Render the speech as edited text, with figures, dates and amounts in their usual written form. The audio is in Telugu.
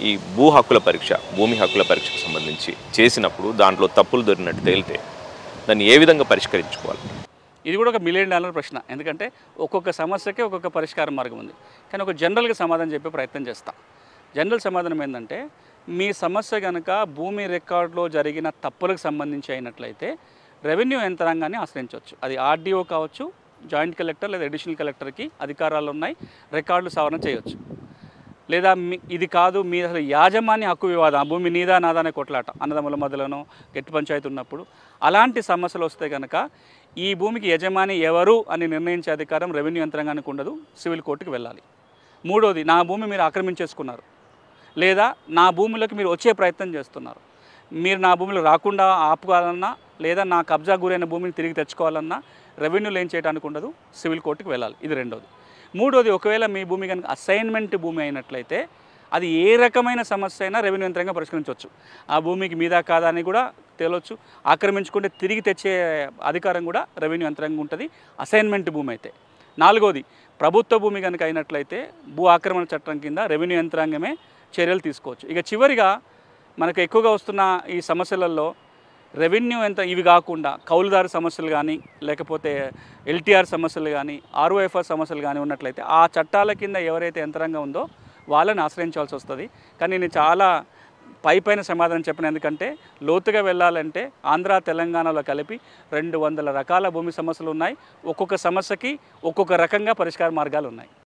ఈ భూ హక్కుల పరీక్ష, భూమి హక్కుల పరీక్షకు సంబంధించి చేసినప్పుడు దాంట్లో తప్పులు దొరికినట్టు తేలితే దాన్ని ఏ విధంగా పరిష్కరించుకోవాలి? ఇది కూడా ఒక మిలియన్ డాలర్ ప్రశ్న. ఎందుకంటే ఒక్కొక్క సమస్యకి ఒక్కొక్క పరిష్కార మార్గం ఉంది. కానీ ఒక జనరల్గా సమాధానం చెప్పే ప్రయత్నం చేస్తా. జనరల్ సమాధానం ఏంటంటే, మీ సమస్య కనుక భూమి రికార్డులో జరిగిన తప్పులకు సంబంధించి అయినట్లయితే రెవెన్యూ యంత్రాంగాన్ని ఆశ్రయించవచ్చు. అది ఆర్డీఓ కావచ్చు, జాయింట్ కలెక్టర్ లేదా అడిషనల్ కలెక్టర్కి అధికారాలు ఉన్నాయి, రికార్డులు సవరణ చేయవచ్చు. లేదా ఇది కాదు, మీ అసలు యాజమాన్య హక్కు వివాదం, ఆ భూమి నీదా నాదా అనే కొట్లాట అన్నదమ్ముల మధ్యలోనో గట్టి పంచాయతీ ఉన్నప్పుడు అలాంటి సమస్యలు వస్తే కనుక ఈ భూమికి యజమాని ఎవరు అని నిర్ణయించే అధికారం రెవెన్యూ యంత్రాంగానికి ఉండదు, సివిల్ కోర్టుకు వెళ్ళాలి. మూడోది, నా భూమి మీరు ఆక్రమించేసుకున్నారు, లేదా నా భూమిలోకి మీరు వచ్చే ప్రయత్నం చేస్తున్నారు, మీరు నా భూమిలో రాకుండా ఆపుకోవాలన్నా లేదా నా కబ్జా గురైన భూమిని తిరిగి తెచ్చుకోవాలన్నా రెవెన్యూలు ఏం చేయడానికి ఉండదు, సివిల్ కోర్టుకు వెళ్ళాలి. ఇది రెండోది. మూడోది, ఒకవేళ మీ భూమి కనుక అసైన్మెంట్ భూమి అయినట్లయితే అది ఏ రకమైన సమస్య అయినా రెవెన్యూ యంత్రంగా పరిష్కరించవచ్చు. ఆ భూమికి మీద కాదా అని కూడా తేలవచ్చు. ఆక్రమించుకుంటే తిరిగి తెచ్చే అధికారం కూడా రెవెన్యూ యంత్రంగా ఉంటుంది అసైన్మెంట్ భూమి అయితే. నాలుగోది, ప్రభుత్వ భూమి కనుక అయినట్లయితే భూ ఆక్రమణ చట్టం కింద రెవెన్యూ యంత్రాంగమే చర్యలు తీసుకోవచ్చు. ఇక చివరిగా మనకు ఎక్కువగా వస్తున్న ఈ సమస్యలలో రెవెన్యూ ఇవి కాకుండా కౌలుదారు సమస్యలు కానీ, లేకపోతే ఎల్టీఆర్ సమస్యలు కానీ, ఆర్ఓఎఫ్ఆర్ సమస్యలు కానీ ఉన్నట్లయితే ఆ చట్టాల కింద ఎవరైతే యంత్రాంగం ఉందో వాళ్ళని ఆశ్రయించాల్సి వస్తుంది. కానీ నేను చాలా పైపైన సమాధానం చెప్పిన, ఎందుకంటే లోతుగా వెళ్ళాలంటే ఆంధ్ర తెలంగాణలో కలిపి 200 రకాల భూమి సమస్యలు ఉన్నాయి. ఒక్కొక్క సమస్యకి ఒక్కొక్క రకంగా పరిష్కార మార్గాలు ఉన్నాయి.